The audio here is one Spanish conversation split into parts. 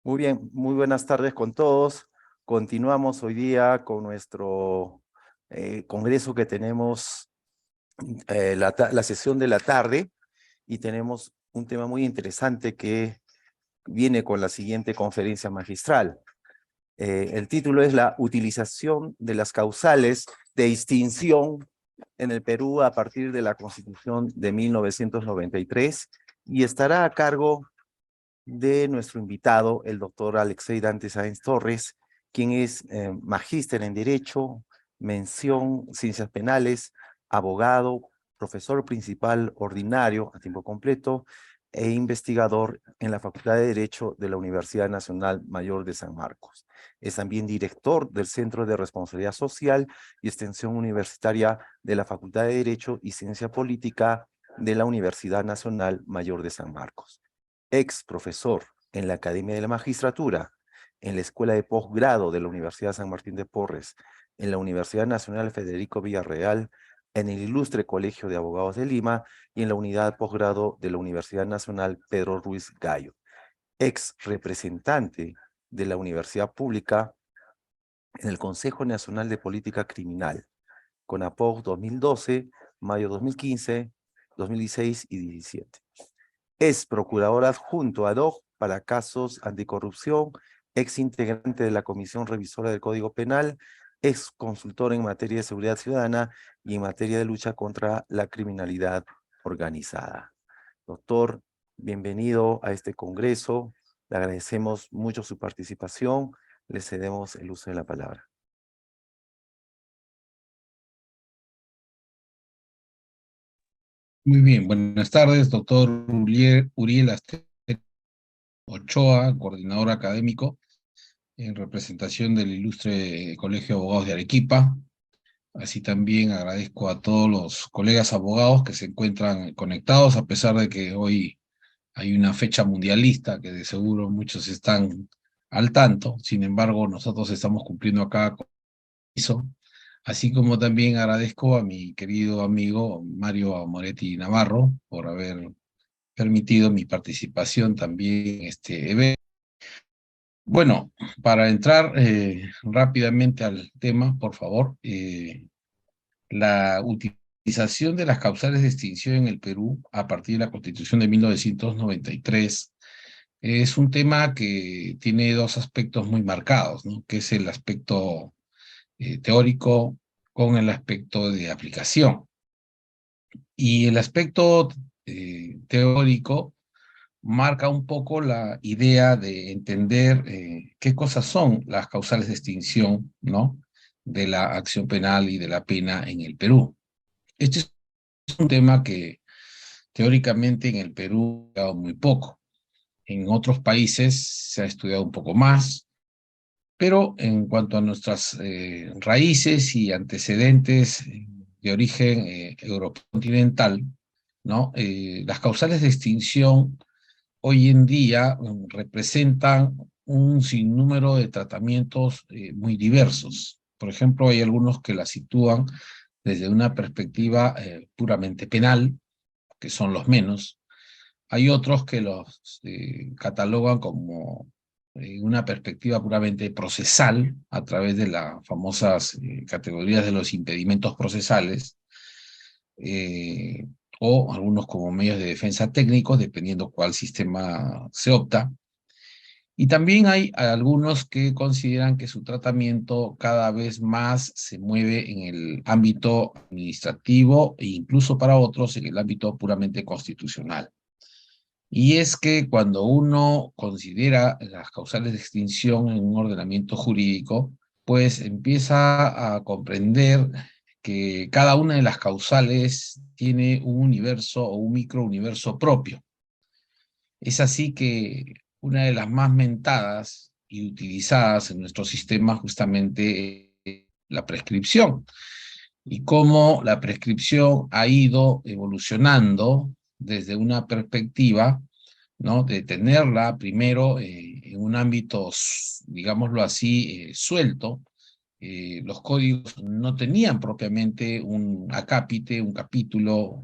Muy bien, muy buenas tardes con todos. Continuamos hoy día con nuestro congreso que tenemos la sesión de la tarde y tenemos un tema muy interesante que viene con la siguiente conferencia magistral. El título es la utilización de las causales de extinción en el Perú a partir de la Constitución de 1993 y estará a cargo de nuestro invitado, el doctor Alexei Dante Sáenz Torres, quien es magíster en Derecho, mención Ciencias Penales, abogado, profesor principal ordinario a tiempo completo e investigador en la Facultad de Derecho de la Universidad Nacional Mayor de San Marcos. Es también director del Centro de Responsabilidad Social y Extensión Universitaria de la Facultad de Derecho y Ciencia Política de la Universidad Nacional Mayor de San Marcos. Ex profesor en la Academia de la Magistratura, en la Escuela de Posgrado de la Universidad San Martín de Porres, en la Universidad Nacional Federico Villarreal, en el Ilustre Colegio de Abogados de Lima y en la Unidad de Posgrado de la Universidad Nacional Pedro Ruiz Gallo. Ex representante de la Universidad Pública en el Consejo Nacional de Política Criminal, CONAPOC 2012, mayo 2015, 2016 y 17. Es procurador adjunto ad hoc para casos anticorrupción, ex integrante de la Comisión Revisora del Código Penal, ex consultor en materia de seguridad ciudadana y en materia de lucha contra la criminalidad organizada. Doctor, bienvenido a este congreso. Le agradecemos mucho su participación. Le cedemos el uso de la palabra. Muy bien, buenas tardes, doctor Uriel Ochoa, coordinador académico en representación del Ilustre Colegio de Abogados de Arequipa. Así también agradezco a todos los colegas abogados que se encuentran conectados, a pesar de que hoy hay una fecha mundialista que de seguro muchos están al tanto. Sin embargo, nosotros estamos cumpliendo acá con eso. Así como también agradezco a mi querido amigo Mario Moretti Navarro por haber permitido mi participación también en este evento. Bueno, para entrar rápidamente al tema, por favor, la utilización de las causales de extinción en el Perú a partir de la Constitución de 1993 es un tema que tiene dos aspectos muy marcados, ¿no? Que es el aspecto teórico con el aspecto de aplicación. Y el aspecto teórico marca un poco la idea de entender qué cosas son las causales de extinción, ¿no? De la acción penal y de la pena en el Perú. Este es un tema que teóricamente en el Perú se ha estudiado muy poco. En otros países se ha estudiado un poco más, pero en cuanto a nuestras raíces y antecedentes de origen europeo continental, ¿no? Las causales de extinción hoy en día representan un sinnúmero de tratamientos muy diversos. Por ejemplo, hay algunos que la sitúan desde una perspectiva puramente penal, que son los menos. Hay otros que los catalogan como una perspectiva puramente procesal, a través de las famosas categorías de los impedimentos procesales, eh, o algunos como medios de defensa técnicos, dependiendo cuál sistema se opta. Y también hay algunos que consideran que su tratamiento cada vez más se mueve en el ámbito administrativo e incluso para otros en el ámbito puramente constitucional. Y es que cuando uno considera las causales de extinción en un ordenamiento jurídico, pues empieza a comprender que cada una de las causales tiene un universo o un microuniverso propio. Es así que una de las más mentadas y utilizadas en nuestro sistema justamente es la prescripción, y cómo la prescripción ha ido evolucionando desde una perspectiva, ¿no? De tenerla primero en un ámbito, digámoslo así, suelto. Los códigos no tenían propiamente un acápite, un capítulo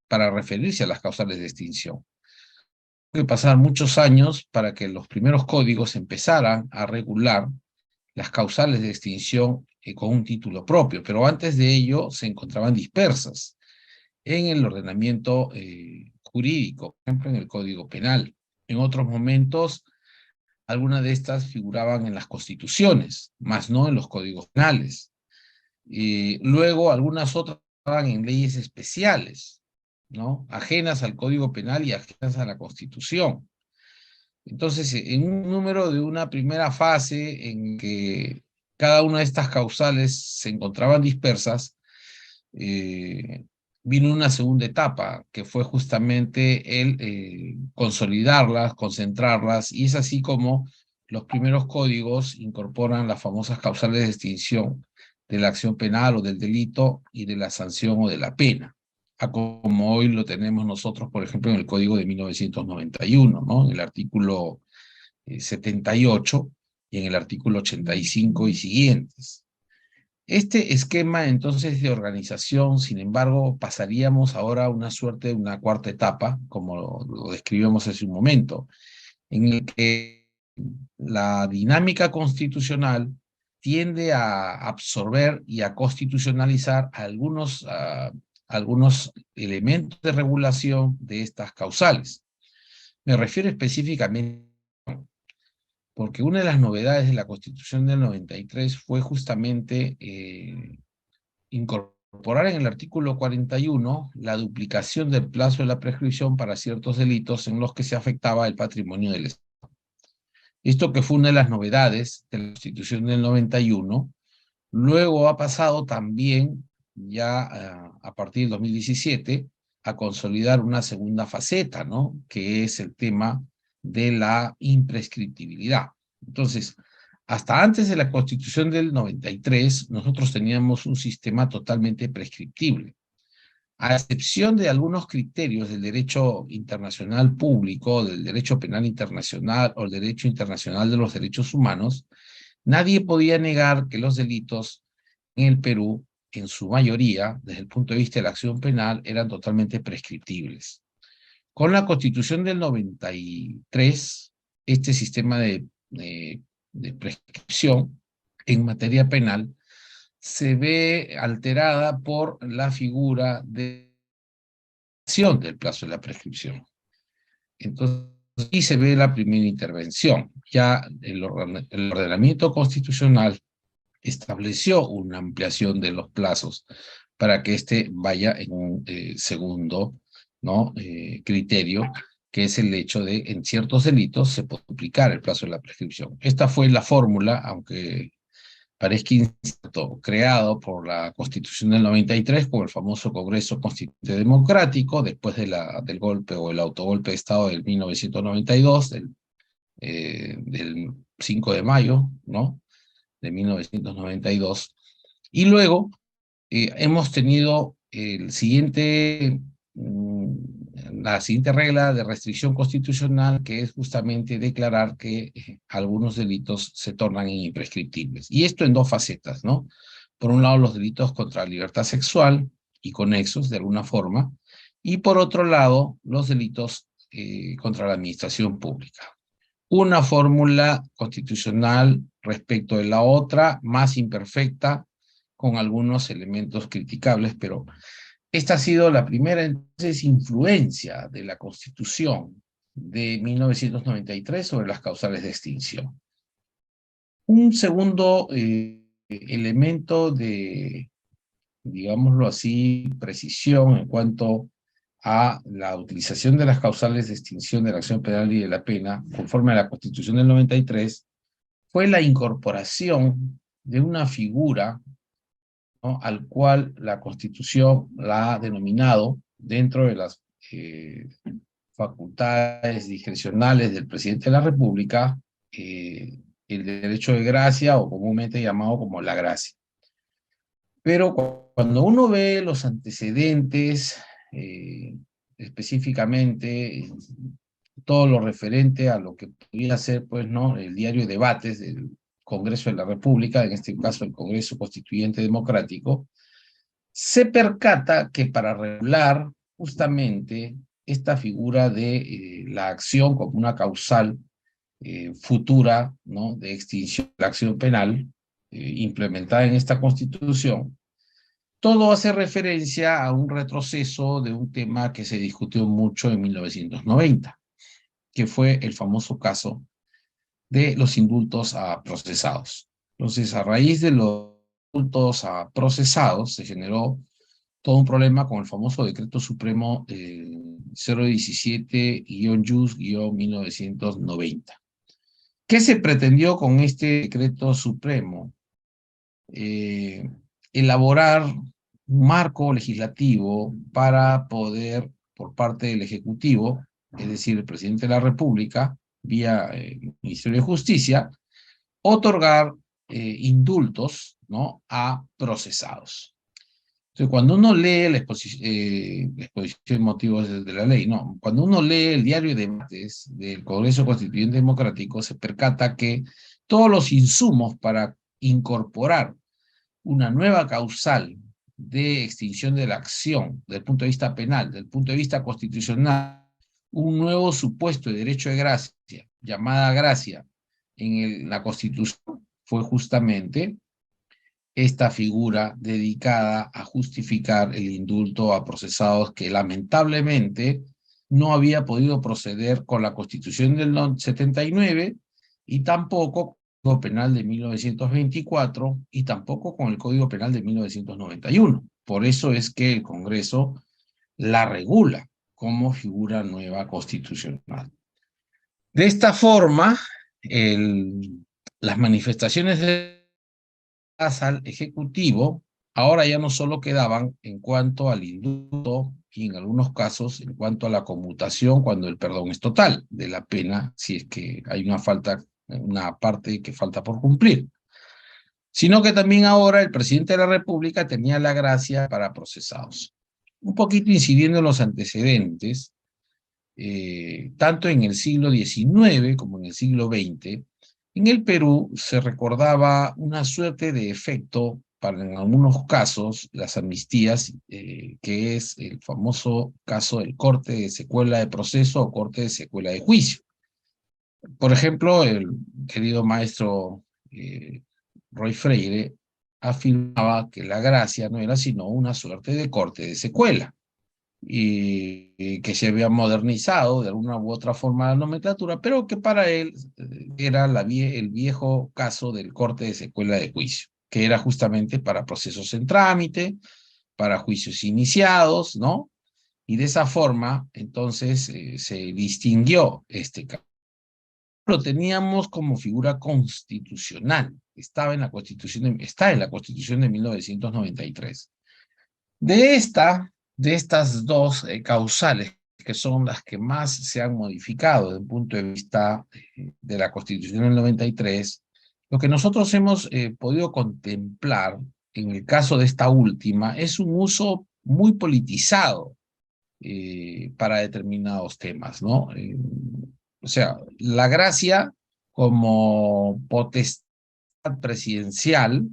para referirse a las causales de extinción. que pasar muchos años para que los primeros códigos empezaran a regular las causales de extinción con un título propio, pero antes de ello se encontraban dispersas en el ordenamiento jurídico, por ejemplo, en el Código Penal. En otros momentos, algunas de estas figuraban en las constituciones, más no en los códigos penales. Luego, algunas otras estaban en leyes especiales, ¿no? Ajenas al Código Penal y ajenas a la Constitución. Entonces, en un número de una primera fase en que cada una de estas causales se encontraban dispersas, eh, vino una segunda etapa, que fue justamente el consolidarlas, concentrarlas, y es así como los primeros códigos incorporan las famosas causales de extinción de la acción penal o del delito y de la sanción o de la pena, a como hoy lo tenemos nosotros, por ejemplo, en el Código de 1991, ¿no? En el artículo 78 y en el artículo 85 y siguientes. Este esquema entonces de organización, sin embargo, pasaríamos ahora a una suerte de una cuarta etapa, como lo describimos hace un momento, en el que la dinámica constitucional tiende a absorber y a constitucionalizar algunos elementos de regulación de estas causales. Me refiero específicamente porque una de las novedades de la Constitución del 93 fue justamente incorporar en el artículo 41 la duplicación del plazo de la prescripción para ciertos delitos en los que se afectaba el patrimonio del Estado. Esto, que fue una de las novedades de la Constitución del 91, luego ha pasado también, ya a partir del 2017, a consolidar una segunda faceta, ¿no? Que es el tema de la imprescriptibilidad. Entonces, hasta antes de la Constitución del 93, nosotros teníamos un sistema totalmente prescriptible, a excepción de algunos criterios del derecho internacional público, del derecho penal internacional o el derecho internacional de los derechos humanos. Nadie podía negar que los delitos en el Perú, en su mayoría, desde el punto de vista de la acción penal, eran totalmente prescriptibles. Con la Constitución del 93, este sistema de prescripción en materia penal se ve alterada por la figura de acción del plazo de la prescripción. Entonces, aquí se ve la primera intervención. Ya el ordenamiento constitucional estableció una ampliación de los plazos para que éste vaya en un segundo, ¿no? Criterio, que es el hecho de, en ciertos delitos, se puede duplicar el plazo de la prescripción. Esta fue la fórmula, aunque parezca incierto, creado por la Constitución del 93, con el famoso Congreso Constituyente Democrático, después del golpe o el autogolpe de Estado del 1992, del 5 de mayo, ¿no? De 1992. Y luego hemos tenido la siguiente regla de restricción constitucional, que es justamente declarar que algunos delitos se tornan imprescriptibles. Y esto en dos facetas, ¿no? Por un lado, los delitos contra la libertad sexual y conexos, de alguna forma, y por otro lado, los delitos contra la administración pública. Una fórmula constitucional respecto de la otra, más imperfecta, con algunos elementos criticables, pero esta ha sido la primera entonces influencia de la Constitución de 1993 sobre las causales de extinción. Un segundo elemento de, digámoslo así, precisión en cuanto a la utilización de las causales de extinción de la acción penal y de la pena, conforme a la Constitución del 93, fue la incorporación de una figura, ¿no?, al cual la Constitución la ha denominado, dentro de las facultades discrecionales del presidente de la República, el derecho de gracia, o comúnmente llamado como la gracia. Pero cuando uno ve los antecedentes, específicamente todo lo referente a lo que podría ser, pues, ¿no?, el diario de debates del Congreso de la República, en este caso el Congreso Constituyente Democrático, se percata que para regular justamente esta figura de la acción como una causal futura, ¿no?, de extinción de la acción penal implementada en esta Constitución, todo hace referencia a un retroceso de un tema que se discutió mucho en 1990, que fue el famoso caso de los indultos a procesados. Entonces, a raíz de los indultos a procesados, se generó todo un problema con el famoso Decreto Supremo 017-JUS-1990. ¿Qué se pretendió con este Decreto Supremo? Eh, Elaborar un marco legislativo para poder, por parte del Ejecutivo, es decir, el Presidente de la República, vía Ministerio de Justicia, otorgar indultos, ¿no?, a procesados. Entonces, cuando uno lee la exposición de motivos de la ley, no, cuando uno lee el diario de debates del Congreso Constituyente Democrático, se percata que todos los insumos para incorporar una nueva causal de extinción de la acción desde el punto de vista penal, desde el punto de vista constitucional, un nuevo supuesto de derecho de gracia, llamada gracia, en la Constitución, fue justamente esta figura dedicada a justificar el indulto a procesados que lamentablemente no había podido proceder con la Constitución del 79 y tampoco con el Código Penal de 1924 y tampoco con el Código Penal de 1991. Por eso es que el Congreso la regula como figura nueva constitucional. De esta forma, las manifestaciones al Ejecutivo ahora ya no solo quedaban en cuanto al indulto y en algunos casos en cuanto a la conmutación cuando el perdón es total de la pena, si es que hay una parte que falta por cumplir, sino que también ahora el presidente de la República tenía la gracia para procesados. Un poquito incidiendo en los antecedentes, tanto en el siglo XIX como en el siglo XX, en el Perú se recordaba una suerte de efecto para, en algunos casos, las amnistías, que es el famoso caso del corte de secuela de proceso o corte de secuela de juicio. Por ejemplo, el querido maestro Roy Freire afirmaba que la gracia no era sino una suerte de corte de secuela y que se había modernizado de alguna u otra forma la nomenclatura, pero que para él era el viejo caso del corte de secuela de juicio, que era justamente para procesos en trámite, para juicios iniciados, ¿no? Y de esa forma, entonces, se distinguió este caso. Lo teníamos como figura constitucional, está en la Constitución de 1993. De estas dos causales, que son las que más se han modificado desde el punto de vista de la Constitución del 93, lo que nosotros hemos podido contemplar en el caso de esta última es un uso muy politizado para determinados temas, ¿no? O sea, la gracia como potestad presidencial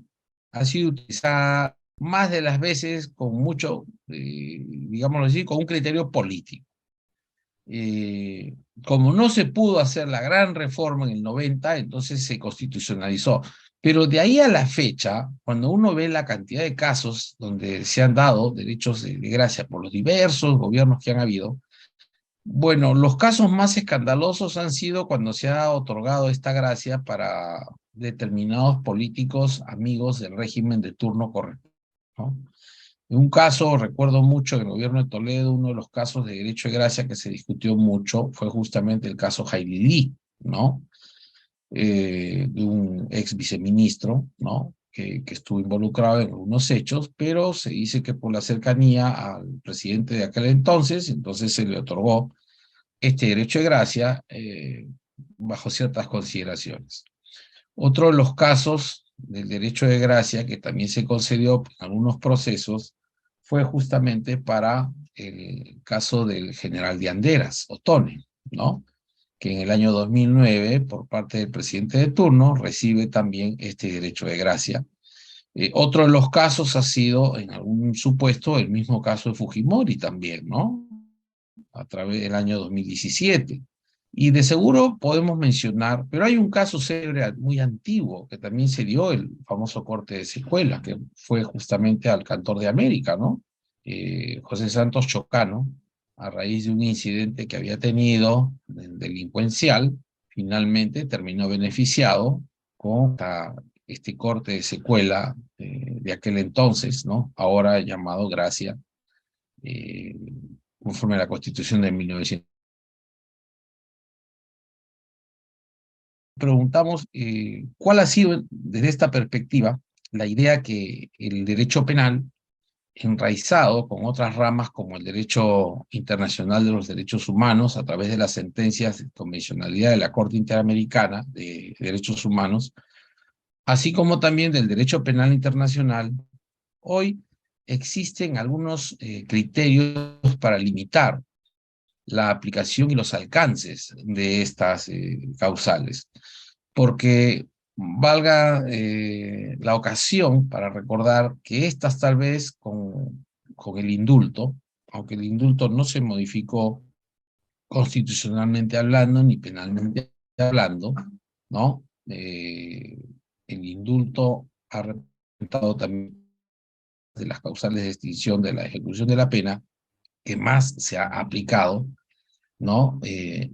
ha sido utilizada más de las veces con mucho, digámoslo así, con un criterio político. Como no se pudo hacer la gran reforma en el 90, entonces se constitucionalizó. Pero de ahí a la fecha, cuando uno ve la cantidad de casos donde se han dado derechos de gracia por los diversos gobiernos que han habido, bueno, los casos más escandalosos han sido cuando se ha otorgado esta gracia para determinados políticos amigos del régimen de turno correcto, ¿no? En un caso, recuerdo mucho en el gobierno de Toledo, uno de los casos de derecho de gracia que se discutió mucho fue justamente el caso Jailili, ¿no? De un ex viceministro, ¿no? Que estuvo involucrado en algunos hechos, pero se dice que por la cercanía al presidente de aquel entonces se le otorgó este derecho de gracia bajo ciertas consideraciones. Otro de los casos del derecho de gracia que también se concedió en algunos procesos fue justamente para el caso del general de Anderas, Otone, ¿no? Que en el año 2009, por parte del presidente de turno, recibe también este derecho de gracia. Otro de los casos ha sido, en algún supuesto, el mismo caso de Fujimori también, ¿no? a través del año 2017. Y de seguro podemos mencionar, pero hay un caso célebre muy antiguo que también se dio, el famoso corte de secuelas, que fue justamente al Cantor de América, ¿no? José Santos Chocano, a raíz de un incidente que había tenido delincuencial, finalmente terminó beneficiado con este corte de secuela de aquel entonces, ¿no? Ahora llamado Gracia, eh, conforme a la Constitución de 1900. Preguntamos cuál ha sido, desde esta perspectiva, la idea que el derecho penal, enraizado con otras ramas como el derecho internacional de los derechos humanos, a través de las sentencias de convencionalidad de la Corte Interamericana de Derechos Humanos, así como también del derecho penal internacional, hoy existen algunos criterios para limitar la aplicación y los alcances de estas causales. Porque valga la ocasión para recordar que estas tal vez con el indulto, aunque el indulto no se modificó constitucionalmente hablando ni penalmente hablando, ¿no? El indulto ha representado también de las causales de extinción de la ejecución de la pena que más se ha aplicado, ¿no?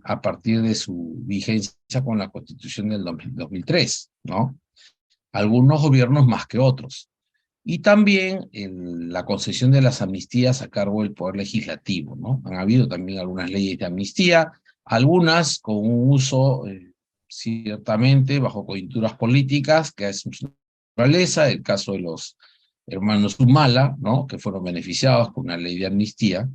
A partir de su vigencia con la Constitución del 2003, ¿no? Algunos gobiernos más que otros. Y también la concesión de las amnistías a cargo del Poder Legislativo, ¿no? Han habido también algunas leyes de amnistía, algunas con un uso ciertamente bajo coyunturas políticas, que es su naturaleza, el caso de los hermanos Humala, ¿no? Que fueron beneficiados con una ley de amnistía,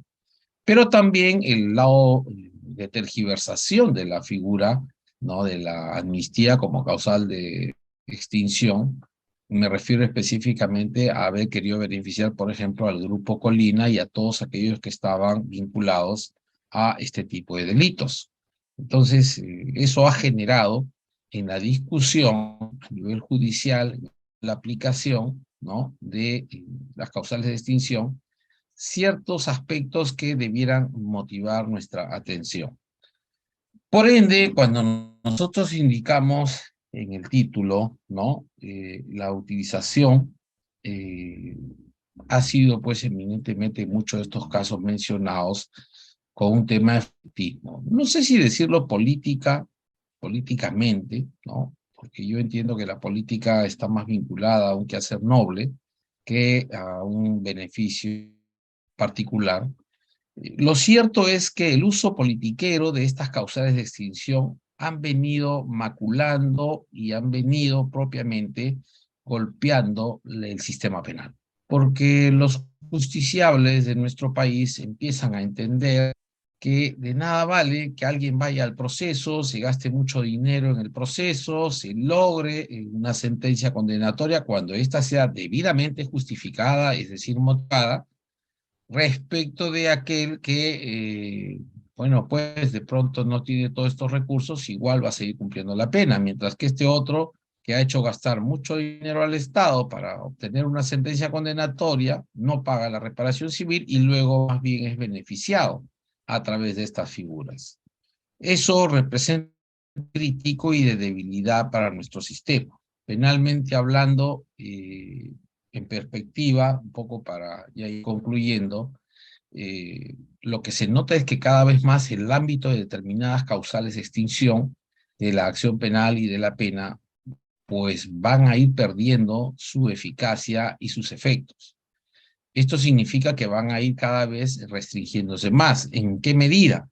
pero también el lado de tergiversación de la figura, ¿no? De la amnistía como causal de extinción. Me refiero específicamente a haber querido beneficiar, por ejemplo, al Grupo Colina y a todos aquellos que estaban vinculados a este tipo de delitos. Entonces, eso ha generado en la discusión a nivel judicial la aplicación, ¿no? De las causales de extinción, ciertos aspectos que debieran motivar nuestra atención. Por ende, cuando nosotros indicamos en el título, ¿no? La utilización ha sido, pues, eminentemente en muchos de estos casos mencionados con un tema de efectismo. No sé si decirlo políticamente, ¿no? Porque yo entiendo que la política está más vinculada a un quehacer noble que a un beneficio particular. Lo cierto es que el uso politiquero de estas causales de extinción han venido maculando y han venido propiamente golpeando el sistema penal. Porque los justiciables de nuestro país empiezan a entender que de nada vale que alguien vaya al proceso, se gaste mucho dinero en el proceso, se logre una sentencia condenatoria cuando ésta sea debidamente justificada, es decir, motivada, respecto de aquel que, bueno, pues de pronto no tiene todos estos recursos, igual va a seguir cumpliendo la pena, mientras que este otro, que ha hecho gastar mucho dinero al Estado para obtener una sentencia condenatoria, no paga la reparación civil y luego más bien es beneficiado a través de estas figuras. Eso representa un crítico y de debilidad para nuestro sistema. Penalmente hablando, en perspectiva, un poco para ya ir concluyendo, lo que se nota es que cada vez más el ámbito de determinadas causales de extinción de la acción penal y de la pena, pues van a ir perdiendo su eficacia y sus efectos. Esto significa que van a ir cada vez restringiéndose más. ¿En qué medida?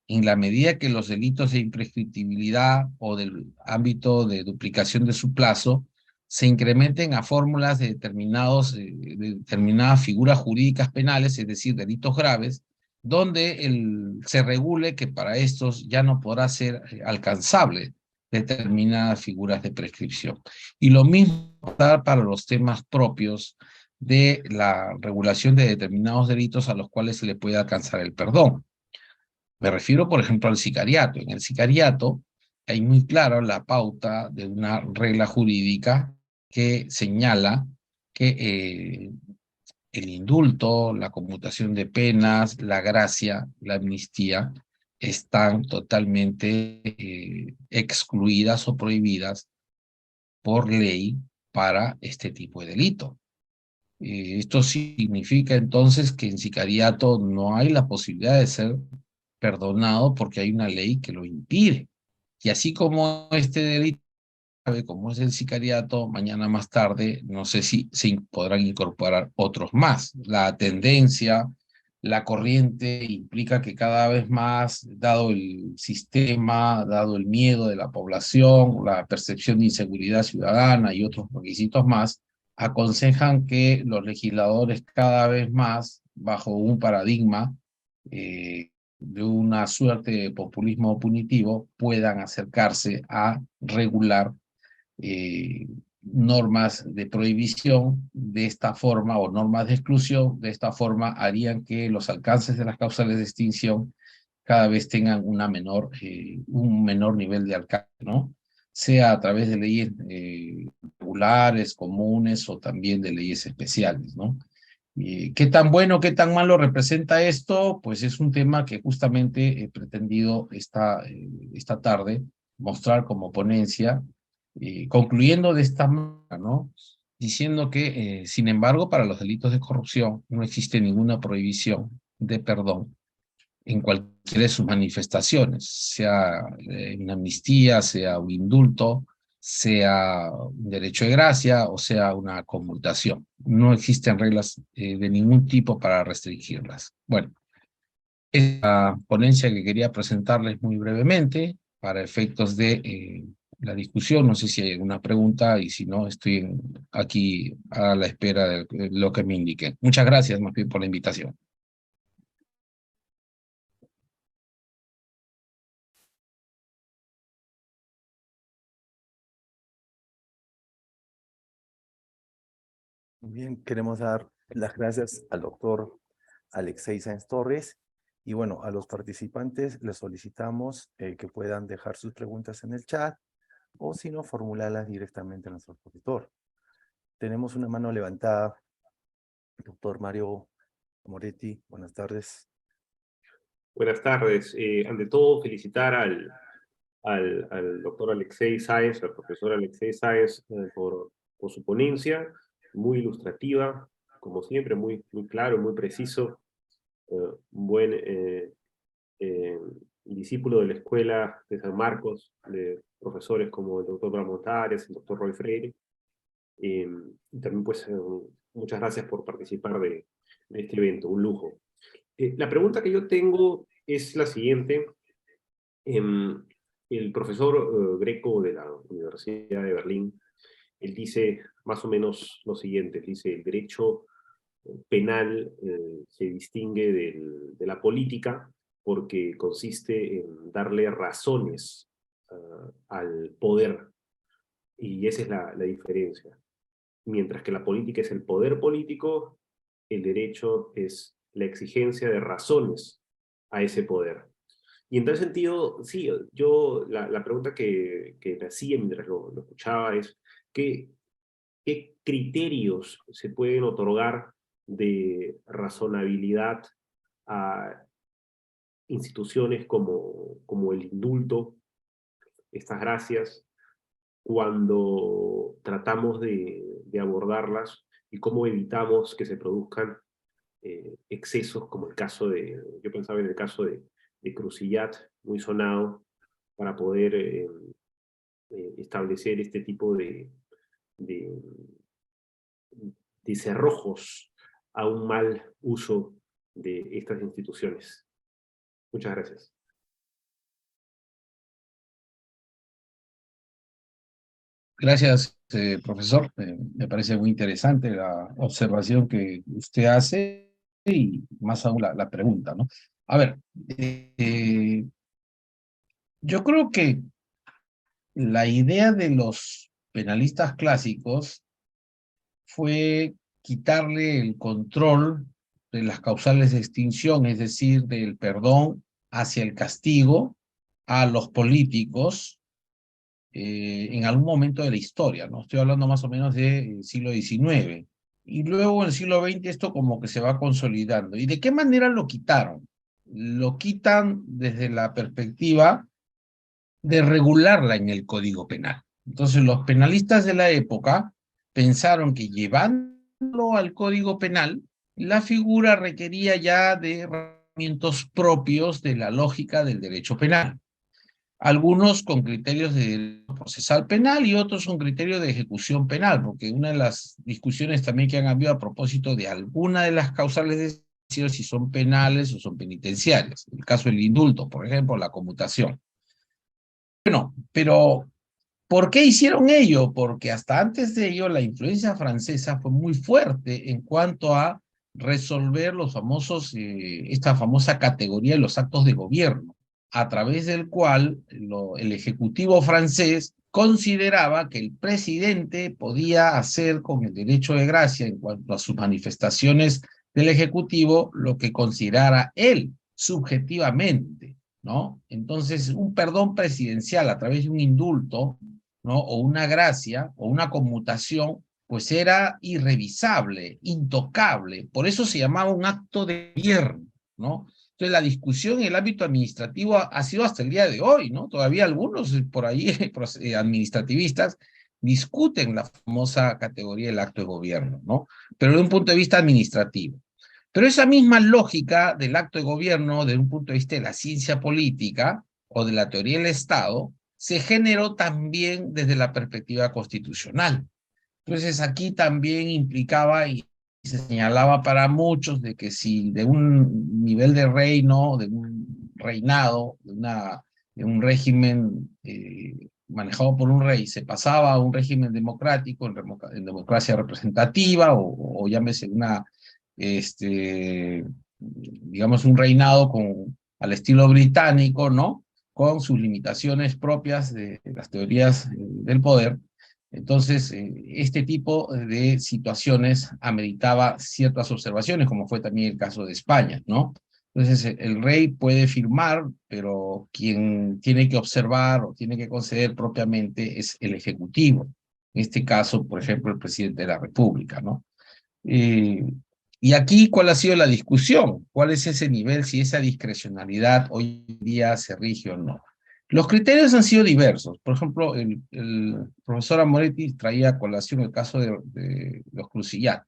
En la medida que los delitos de imprescriptibilidad o del ámbito de duplicación de su plazo se incrementen a fórmulas de determinadas figuras jurídicas penales, es decir, delitos graves, donde se regule que para estos ya no podrá ser alcanzable determinadas figuras de prescripción. Y lo mismo para los temas propios de la regulación de determinados delitos a los cuales se le puede alcanzar el perdón. Me refiero, por ejemplo, al sicariato. En el sicariato hay muy clara la pauta de una regla jurídica que señala que el indulto, la conmutación de penas, la gracia, la amnistía, están totalmente excluidas o prohibidas por ley para este tipo de delito. Esto significa entonces que en sicariato no hay la posibilidad de ser perdonado porque hay una ley que lo impide. Y así como este delito, como es el sicariato, mañana más tarde, no sé si se podrán incorporar otros más. La tendencia, la corriente implica que cada vez más, dado el sistema, dado el miedo de la población, la percepción de inseguridad ciudadana y otros requisitos más, aconsejan que los legisladores cada vez más, bajo un paradigma de una suerte de populismo punitivo, puedan acercarse a regular normas de prohibición de esta forma o normas de exclusión de esta forma harían que los alcances de las causales de extinción cada vez tengan un menor nivel de alcance, ¿no? Sea a través de leyes regulares, comunes o también de leyes especiales, ¿no? ¿Qué tan bueno, qué tan malo representa esto? Pues es un tema que justamente he pretendido esta tarde mostrar como ponencia, concluyendo de esta manera, ¿no? Diciendo que, sin embargo, para los delitos de corrupción no existe ninguna prohibición de perdón en cualquiera de sus manifestaciones, sea una amnistía, sea un indulto, sea un derecho de gracia o sea una conmutación. No existen reglas de ningún tipo para restringirlas. Bueno, esta ponencia que quería presentarles muy brevemente para efectos de la discusión. No sé si hay alguna pregunta y si no, estoy aquí a la espera de lo que me indiquen. Muchas gracias más bien por la invitación. Bien, queremos dar las gracias al doctor Alexei Sáenz Torres y bueno, a los participantes les solicitamos que puedan dejar sus preguntas en el chat o si no, formularlas directamente a nuestro expositor. Tenemos una mano levantada, doctor Mario Moretti, buenas tardes. Buenas tardes. Ante todo, felicitar al doctor Alexei Sáenz, al profesor Alexei Sáenz, por su ponencia, muy ilustrativa, como siempre, muy claro, muy preciso, un buen eh, discípulo de la Escuela de San Marcos, de profesores como el doctor Bramontares, el doctor Roy Freire. Y también, pues, muchas gracias por participar de este evento, un lujo. La pregunta que yo tengo es la siguiente. Em, el profesor Greco de la Universidad de Berlín, él dice más o menos lo siguiente, dice: el derecho penal se distingue de la política porque consiste en darle razones al poder, y esa es la diferencia. Mientras que la política es el poder político, el derecho es la exigencia de razones a ese poder. Y en tal sentido, sí, la pregunta que me hacía mientras lo escuchaba es: ¿qué criterios se pueden otorgar de razonabilidad a instituciones como el indulto, estas gracias, cuando tratamos de abordarlas, y cómo evitamos que se produzcan excesos como el caso yo pensaba en el caso de Crucillat, muy sonado, para poder establecer este tipo de, de cerrojos a un mal uso de estas instituciones? Muchas gracias. Gracias, profesor. Me parece muy interesante la observación que usted hace y más aún la pregunta, ¿no? A ver, yo creo que la idea de los penalistas clásicos fue quitarle el control de las causales de extinción, es decir, del perdón hacia el castigo a los políticos en algún momento de la historia, ¿no? Estoy hablando más o menos del siglo XIX. y luego en el siglo XX esto como que se va consolidando. ¿Y de qué manera lo quitaron? Lo quitan desde la perspectiva de regularla en el Código Penal. Entonces los penalistas de la época pensaron que llevándolo al Código Penal, la figura requería ya de herramientas propios de la lógica del derecho penal. Algunos con criterios de derecho procesal penal y otros con criterios de ejecución penal, porque una de las discusiones también que han habido a propósito de alguna de las causales de juicio, si son penales o son penitenciarias. El caso del indulto, por ejemplo, la conmutación. Bueno, pero ¿por qué hicieron ello? Porque hasta antes de ello la influencia francesa fue muy fuerte en cuanto a resolver los famosos, esta famosa categoría de los actos de gobierno, a través del cual el Ejecutivo francés consideraba que el presidente podía hacer con el derecho de gracia en cuanto a sus manifestaciones del Ejecutivo lo que considerara él subjetivamente, ¿no? Entonces, un perdón presidencial a través de un indulto, ¿no? O una gracia, o una conmutación, pues era irrevisable, intocable. Por eso se llamaba un acto de gobierno, ¿no? Entonces, la discusión en el ámbito administrativo ha sido hasta el día de hoy, ¿no? Todavía algunos por ahí, administrativistas, discuten la famosa categoría del acto de gobierno, ¿no? Pero de un punto de vista administrativo. Pero esa misma lógica del acto de gobierno, desde un punto de vista de la ciencia política o de la teoría del Estado, se generó también desde la perspectiva constitucional. Entonces aquí también implicaba y se señalaba para muchos de que si de un nivel de reino, de un reinado, de un régimen manejado por un rey, se pasaba a un régimen democrático, en democracia representativa, o llámese una, digamos, un reinado al estilo británico, ¿no? Con sus limitaciones propias de las teorías del poder. Entonces, este tipo de situaciones ameritaba ciertas observaciones, como fue también el caso de España, ¿no? Entonces, el rey puede firmar, pero quien tiene que observar o tiene que conceder propiamente es el Ejecutivo. En este caso, por ejemplo, el presidente de la República, ¿no? Y aquí, ¿cuál ha sido la discusión? ¿Cuál es ese nivel, si esa discrecionalidad hoy en día se rige o no? Los criterios han sido diversos. Por ejemplo, el profesor Amoretti traía a colación el caso de los Crucillados.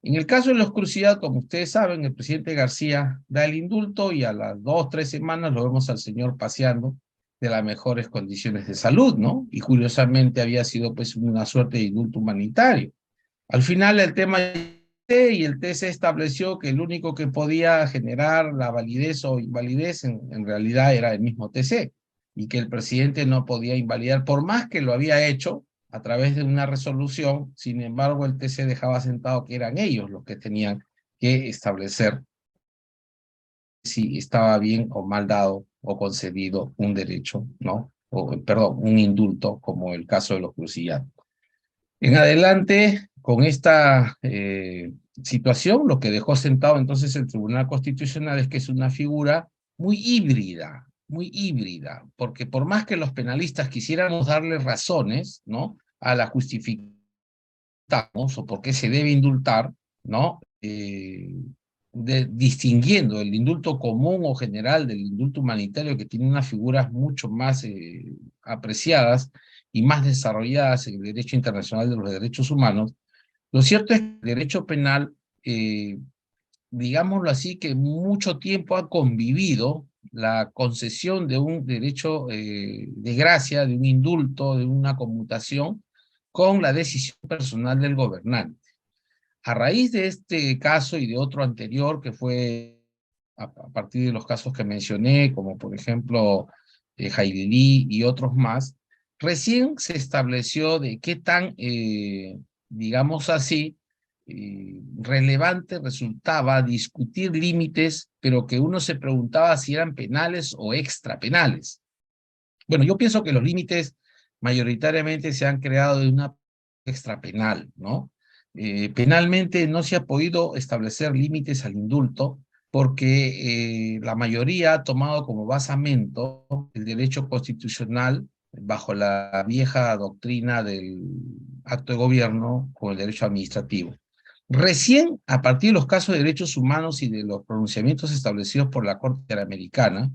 En el caso de los Crucillados, como ustedes saben, el presidente García da el indulto y a las 2-3 semanas lo vemos al señor paseando de las mejores condiciones de salud, ¿no? Y curiosamente había sido pues una suerte de indulto humanitario. Al final el tema y el TC estableció que el único que podía generar la validez o invalidez en realidad era el mismo TC y que el presidente no podía invalidar por más que lo había hecho a través de una resolución. Sin embargo, el TC dejaba sentado que eran ellos los que tenían que establecer si estaba bien o mal dado o concedido un derecho, ¿no? O, perdón, un indulto, como el caso de los Crucillados. En adelante, con esta situación, lo que dejó sentado entonces el Tribunal Constitucional es que es una figura muy híbrida, porque por más que los penalistas quisiéramos darle razones, ¿no? A la justificación o por qué se debe indultar, ¿no? Distinguiendo el indulto común o general del indulto humanitario, que tiene unas figuras mucho más apreciadas y más desarrolladas en el derecho internacional de los derechos humanos. Lo cierto es que el derecho penal, digámoslo así, que mucho tiempo ha convivido la concesión de un derecho de gracia, de un indulto, de una conmutación, con la decisión personal del gobernante. A raíz de este caso y de otro anterior, que fue a partir de los casos que mencioné, como por ejemplo Jailili y otros más, recién se estableció de qué tan, digamos así, relevante resultaba discutir límites, pero que uno se preguntaba si eran penales o extrapenales. Bueno, yo pienso que los límites mayoritariamente se han creado de una extrapenal, ¿no? Penalmente no se ha podido establecer límites al indulto porque la mayoría ha tomado como basamento el derecho constitucional bajo la vieja doctrina del acto de gobierno con el derecho administrativo. Recién, a partir de los casos de derechos humanos y de los pronunciamientos establecidos por la Corte Interamericana,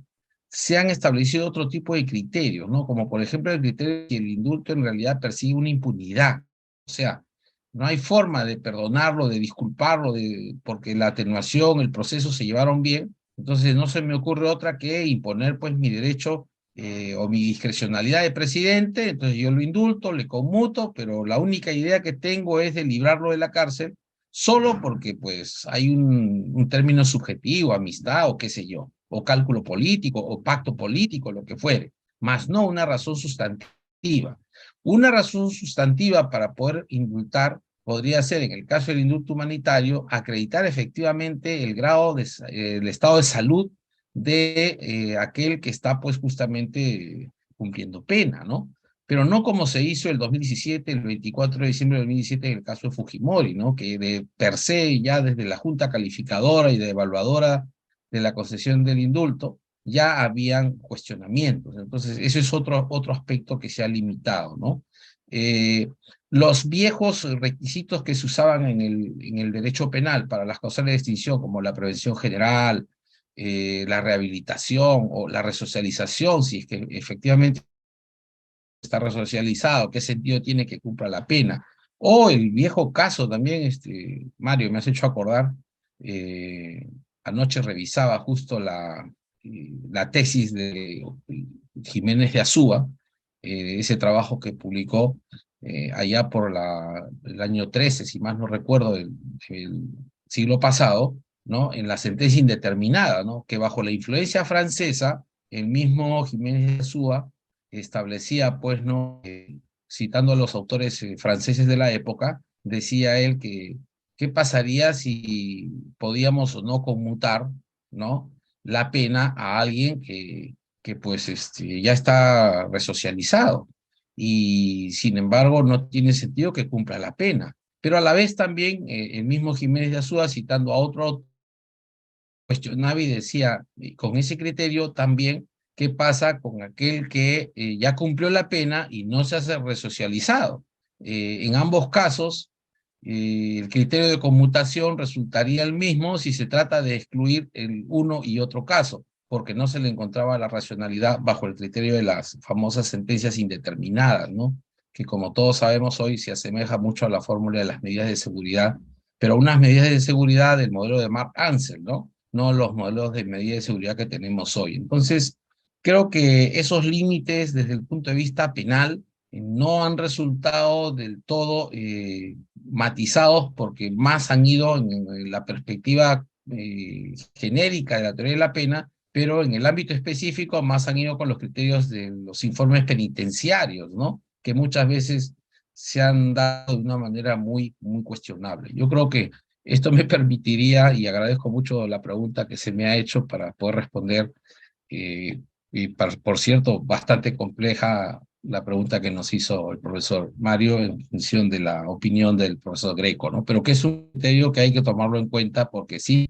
se han establecido otro tipo de criterios, ¿no? Como por ejemplo el criterio de que el indulto en realidad persigue una impunidad. O sea, no hay forma de perdonarlo, de disculparlo, porque la atenuación, el proceso se llevaron bien. Entonces no se me ocurre otra que imponer pues mi derecho o mi discrecionalidad de presidente. Entonces yo lo indulto, le conmuto, pero la única idea que tengo es de librarlo de la cárcel solo porque pues hay un término subjetivo, amistad o qué sé yo, o cálculo político o pacto político, lo que fuere, más no una razón sustantiva. Una razón sustantiva para poder indultar podría ser, en el caso del indulto humanitario, acreditar efectivamente el grado el estado de salud de aquel que está pues justamente cumpliendo pena, ¿no? Pero no como se hizo el 2017, el 24 de diciembre de 2017 en el caso de Fujimori, ¿no? Que de per se, ya desde la Junta Calificadora y de evaluadora de la concesión del indulto, ya habían cuestionamientos. Entonces, eso es otro aspecto que se ha limitado, ¿no? Los viejos requisitos que se usaban en el derecho penal para las causales de extinción, como la prevención general, la rehabilitación o la resocialización, si es que efectivamente está resocializado, qué sentido tiene que cumpla la pena. O el viejo caso también, Mario, me has hecho acordar, anoche revisaba justo la tesis de Jiménez de Azúa, ese trabajo que publicó allá por el año 13, si más no recuerdo, el siglo pasado, ¿no? En la sentencia indeterminada, ¿no? Que bajo la influencia francesa, el mismo Jiménez de Azúa establecía, pues, ¿no? Citando a los autores franceses de la época, decía él que qué pasaría si podíamos o no conmutar, ¿no? La pena a alguien que pues, ya está resocializado y, sin embargo, no tiene sentido que cumpla la pena. Pero a la vez también el mismo Jiménez de Azúa, citando a otro cuestionaba y decía, con ese criterio también, ¿qué pasa con aquel que ya cumplió la pena y no se hace resocializado? En ambos casos, el criterio de conmutación resultaría el mismo si se trata de excluir el uno y otro caso, porque no se le encontraba la racionalidad bajo el criterio de las famosas sentencias indeterminadas, ¿no? Que como todos sabemos hoy se asemeja mucho a la fórmula de las medidas de seguridad, pero unas medidas de seguridad del modelo de Mark Ansel, ¿no? No los modelos de medida de seguridad que tenemos hoy. Entonces, creo que esos límites desde el punto de vista penal no han resultado del todo matizados porque más han ido en la perspectiva genérica de la teoría de la pena, pero en el ámbito específico más han ido con los criterios de los informes penitenciarios, ¿no? Que muchas veces se han dado de una manera muy cuestionable. Yo creo que esto me permitiría, y agradezco mucho la pregunta que se me ha hecho para poder responder, y por cierto, bastante compleja la pregunta que nos hizo el profesor Mario en función de la opinión del profesor Greco, ¿no? Pero que es un criterio que hay que tomarlo en cuenta porque sí,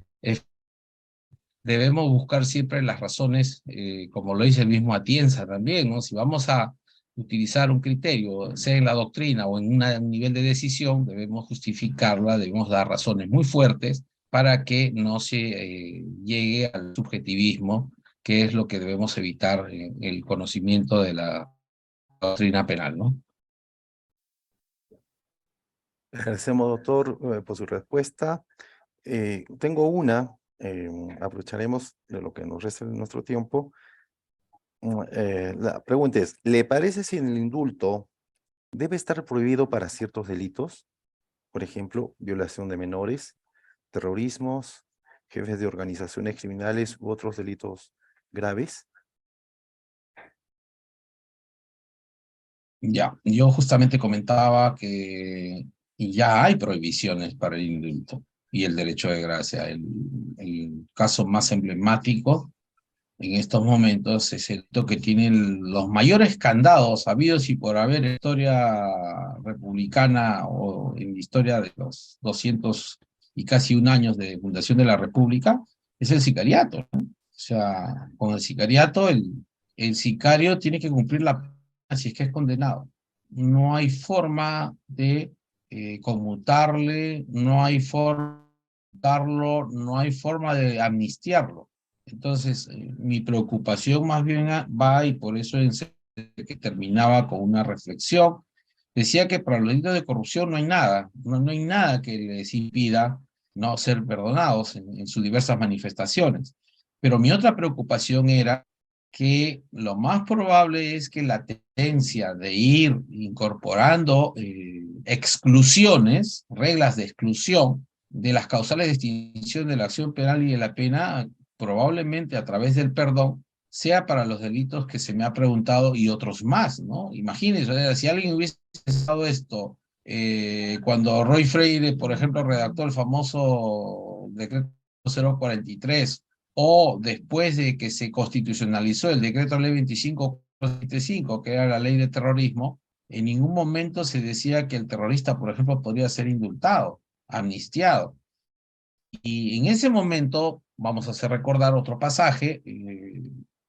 debemos buscar siempre las razones, como lo dice el mismo Atienza también, ¿no? Si vamos a utilizar un criterio, sea en la doctrina o en un nivel de decisión, debemos justificarla, debemos dar razones muy fuertes para que no se llegue al subjetivismo, que es lo que debemos evitar en el conocimiento de la doctrina penal, ¿no? Agradecemos, doctor, por su respuesta. Tengo una, aprovecharemos de lo que nos resta de nuestro tiempo. La pregunta es, ¿le parece si el indulto debe estar prohibido para ciertos delitos? Por ejemplo, violación de menores, terrorismos, jefes de organizaciones criminales u otros delitos graves. Ya, yo justamente comentaba que ya hay prohibiciones para el indulto y el derecho de gracia. El caso más emblemático en estos momentos es el que tienen los mayores candados habidos y por haber en la historia republicana o en la historia de los 200 y casi un años de fundación de la República, es el sicariato, ¿no? O sea, con el sicariato, el sicario tiene que cumplir la pena si es que es condenado. No hay forma de conmutarle, no hay forma de darlo, no hay forma de amnistiarlo. Entonces, mi preocupación más bien va, y por eso que terminaba con una reflexión, decía que para los delitos de corrupción no hay nada, no hay nada que les impida no ser perdonados en sus diversas manifestaciones. Pero mi otra preocupación era que lo más probable es que la tendencia de ir incorporando exclusiones, reglas de exclusión de las causales de extinción de la acción penal y de la pena, probablemente a través del perdón, sea para los delitos que se me ha preguntado y otros más, ¿no? Imagínense, o sea, si alguien hubiese pensado esto cuando Roy Freire, por ejemplo, redactó el famoso decreto 043, o después de que se constitucionalizó el decreto ley 2575, que era la ley de terrorismo, en ningún momento se decía que el terrorista, por ejemplo, podría ser indultado, amnistiado. Y en ese momento, vamos a hacer recordar otro pasaje,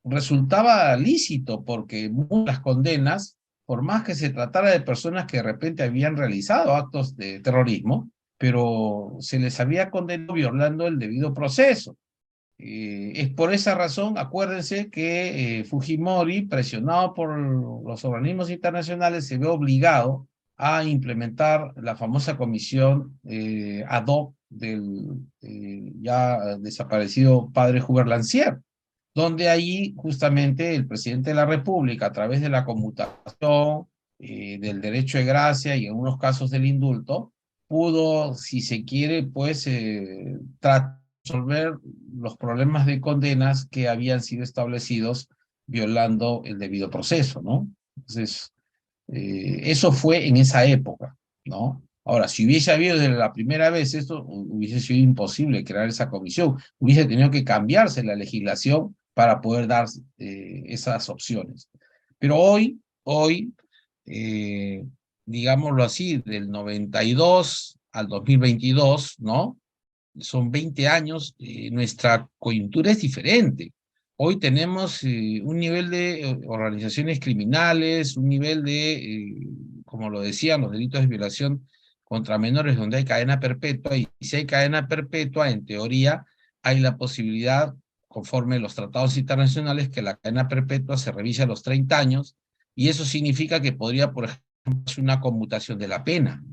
resultaba lícito porque muchas condenas, por más que se tratara de personas que de repente habían realizado actos de terrorismo, pero se les había condenado violando el debido proceso. Es por esa razón, acuérdense que Fujimori, presionado por los organismos internacionales, se ve obligado a implementar la famosa comisión ad hoc del ya desaparecido padre Hubert Lancier, donde ahí justamente el presidente de la República, a través de la conmutación del derecho de gracia y en unos casos del indulto, pudo, si se quiere, pues tratar resolver los problemas de condenas que habían sido establecidos violando el debido proceso, ¿no? Entonces, eso fue en esa época, ¿no? Ahora, si hubiese habido desde la primera vez esto, hubiese sido imposible crear esa comisión, hubiese tenido que cambiarse la legislación para poder dar esas opciones. Pero hoy, digámoslo así, del 92 al 2022, ¿no? Son 20 años, nuestra coyuntura es diferente. Hoy tenemos un nivel de organizaciones criminales, un nivel de, como lo decían, los delitos de violación contra menores donde hay cadena perpetua, y si hay cadena perpetua, en teoría, hay la posibilidad, conforme los tratados internacionales, que la cadena perpetua se revise a los 30 años, y eso significa que podría, por ejemplo, ser una conmutación de la pena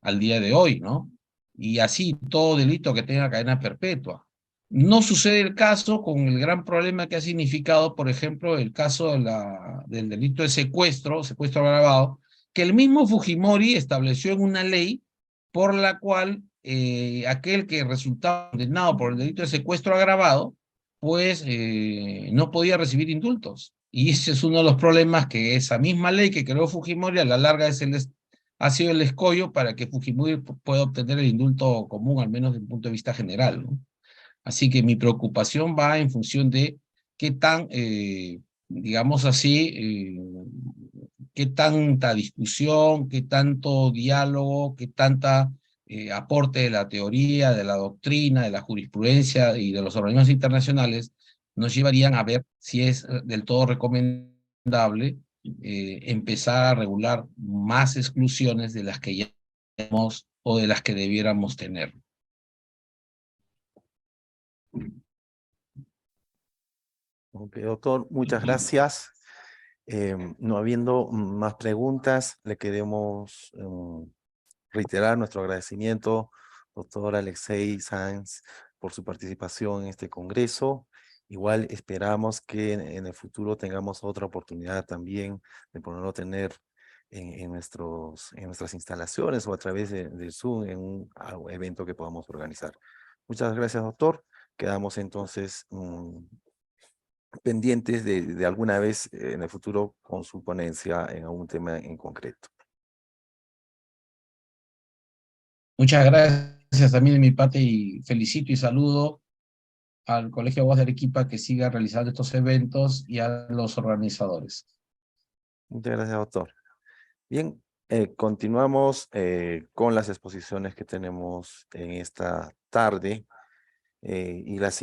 al día de hoy, ¿no? Y así todo delito que tenga cadena perpetua. No sucede el caso con el gran problema que ha significado, por ejemplo, el caso del delito de secuestro agravado, que el mismo Fujimori estableció en una ley por la cual aquel que resultaba condenado por el delito de secuestro agravado, pues no podía recibir indultos. Y ese es uno de los problemas, que esa misma ley que creó Fujimori a la larga ha sido el escollo para que Fujimori pueda obtener el indulto común, al menos desde el punto de vista general, ¿no? Así que mi preocupación va en función de qué tan, digamos así, qué tanta discusión, qué tanto diálogo, qué tanta aporte de la teoría, de la doctrina, de la jurisprudencia y de los organismos internacionales nos llevarían a ver si es del todo recomendable empezar a regular más exclusiones de las que ya tenemos o de las que debiéramos tener. Ok, doctor, muchas gracias. No habiendo más preguntas, le queremos reiterar nuestro agradecimiento, doctor Alexei Sáenz, por su participación en este congreso. Igual esperamos que en el futuro tengamos otra oportunidad también de poderlo tener en nuestras instalaciones o a través del Zoom en un evento que podamos organizar. Muchas gracias, doctor. Quedamos entonces pendientes de alguna vez en el futuro con su ponencia en algún tema en concreto. Muchas gracias también de mi parte, y felicito y saludo al Colegio de Abogados de Arequipa que siga realizando estos eventos y a los organizadores. Muchas gracias, doctor. Bien, continuamos con las exposiciones que tenemos en esta tarde y las